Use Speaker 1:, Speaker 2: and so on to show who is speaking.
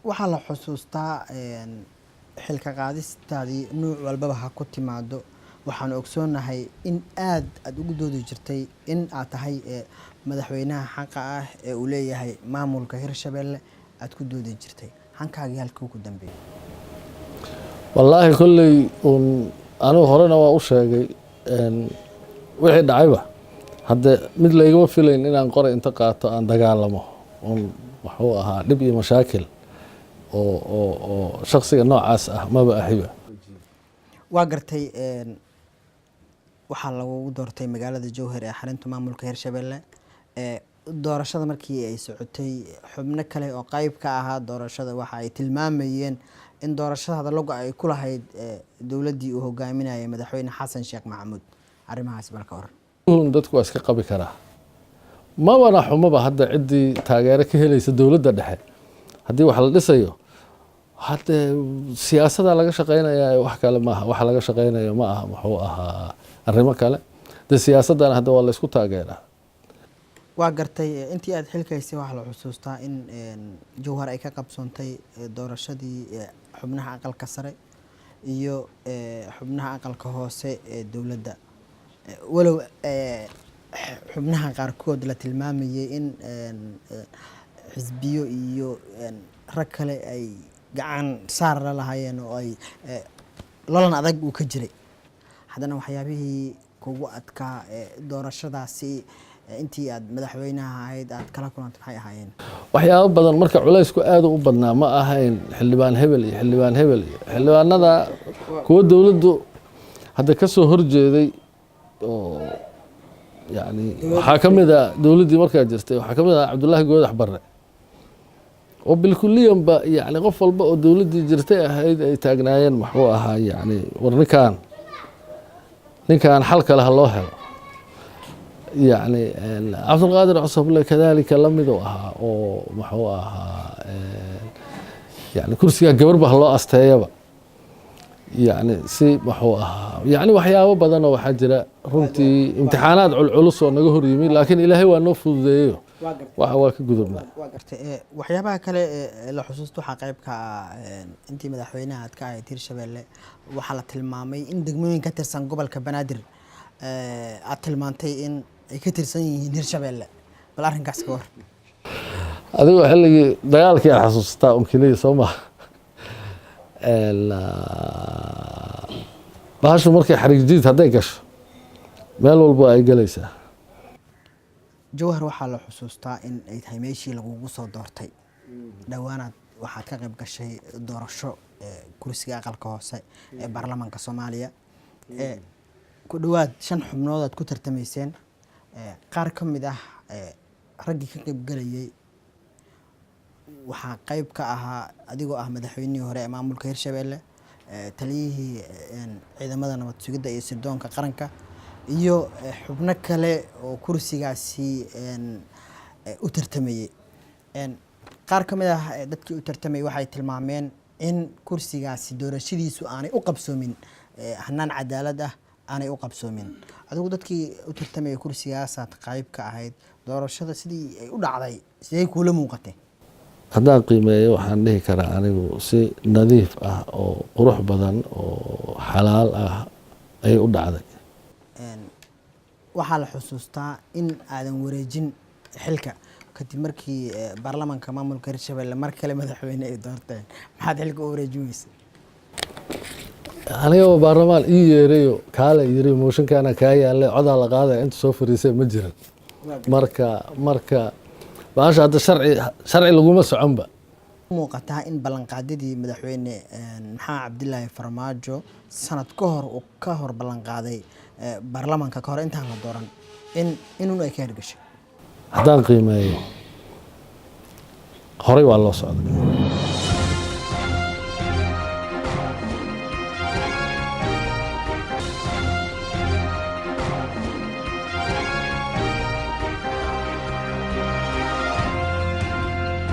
Speaker 1: waxaa la xusuustaa xilka qaadistaadii nuuc walbaba ha ku timaado waxaan ogsoonahay in aad ugu doodi jirtay in aad tahay madaxweynaha xaqa ah ee uu leeyahay maamulka Hirshabelle aad ku doodi jirtay hankaagii halkii ugu dambeeyay
Speaker 2: wallaahi kulley anigu horena waa u sheegay wixii dhacayba hadde mid laygama filayn inaan qoray inta qaato aan dagaalamo wuxuu ahaa dhib iyo mashaakil oo shakhsiga noocaas ah maba ahiba
Speaker 1: waa gartay waxaa lagu doortay magaalada Jowhar ee xarunta maamulka Hirshabelle doorashada markii ay socotay xubno kale oo qayb ka ahaa doorashada waxa ay tilmaamayeen in doorashada hadalku ay ku lahayd dawladii uu hogaaminayay madaxweyne Xasan Sheekh Maxamuud arrimahaas balka hor
Speaker 2: dadku waa iska qabi karaa ma wana xumaba hadda cidii taageero ka helaysa dawladda dhexe haddii wax la dhisayo hadda siyaasadda laga shaqeynayaa wax kale maaha wax laga shaqeynayo ma aha wuxuu ahaa arrimo kale de siyaasaddan hadda waa la isku taageeraa
Speaker 1: waa gartay intii aad xilkaysay waxa la xusuustaa in Jowhar ay ka qabsoontay doorashadii xubnaha aqalka sare iyo xubnaha aqalka hoose ee dawladda walow xubnaha qaarkood la tilmaamayay in xisbiyo iyo rag kale ay gacan saar la lahaayeen oo ay lolan adag uu ka jiray haddana waxyaabihii kugu adkaa doorashadaasi intii aad madaxweynaha ahayd aad kala kulantay maxay ahaayeen
Speaker 2: waxyaabo badan marka culaysku aad u badnaa ma ahayn xildhibaan hebel iyo xildhibaanada kuwa dawladdu hadda ka soo horjeeday oo yani waxaa ka mid ah dawladdii markaa jirtay waxaa ka mid ah Cabdullaahi Goodax Barre oo bilkulliyan ba yani qof walba oo dawladdii jirtay ahayd ay taagnaayeen muxuu ahaa yani war ninkan xal kale ha loo helo يعني عبد القادر عصبله كذلك لم يدوها أو محوها يعني كرسي جبر به الله أستيابه يعني سي محوها يعني وحياه بدنا وحجرة رمتي امتحانات علوص ونجهر يمين لكن إلهي ونفذ ذيه وحواك جذبنا
Speaker 1: وحيابها كله لحسوسته حقيبك أنت مدحوينها تكاي Hirshabelle وحالة المامي إن دقمين كتر سنقبل كبنادر أتلمانتي إن كتير Hirshabelle بل أرهن كاسكور
Speaker 2: هذا هو حلقي دجالك يا حسوس تا أمكنية صومه بهاشو مركي حريق جديد هدايكش مال والبو أي جلسة
Speaker 1: جوهر وحال حسوستا إن أي تهميشي لغوغو سو دورتي دوانا waxaad ka qayb gashay doorasho kursiga aqalka hoose ee baarlamaanka Soomaaliya ku dhawaad 5 xubnood aad ku tartamayseen qaar ka mid ah ragii ka qayb galayay waxa qayb ka ahaa adigoo ah madaxweynihii hore ee maamulka Hirshabelle taliyihii ciidamada nabad sugidda iyo sirdoonka qaranka iyo xubno kale oo kursigaasi u tartamayay qaar ka mid ah dadkii u tartamay waxay tilmaameen in kursigaasi doorashadiisu aanay u qabsoomin hanaan cadaalad ah aanay u qabsoomin adigu dadkii u tartamay kursigaas aad qayb ka ahayd doorashada sidii ay u dhacday sidee kula muuqatay
Speaker 2: haddaan qiimeeyo waxaan dhihi karaa anigu si nadiif ah oo qurux badan oo xalaal ah ay u dhacday
Speaker 1: waxaa la xusuustaa in aadan wareejin xilka kadib markii baarlamaanka maamulka Hirshabelle mar kale madaxweyne ay doorteen maxaad xilka u wareejinaysay
Speaker 2: aniga baarlamaan ii yeerayo kaala yiri mooshinkaana ka yaalay codaa la qaaday inta soo fariisay ma jiran marka baasha hadda sharci laguma soconba
Speaker 1: muuqataa in ballanqaadidii madaxweyne maxaa Cabdullaahi Farmaajo sanad ka hor ballanqaaday baarlamaanka ka hor intaan la dooran inuu ay ka hirgashay
Speaker 2: haddaan qiimeeyo horey waa loo socday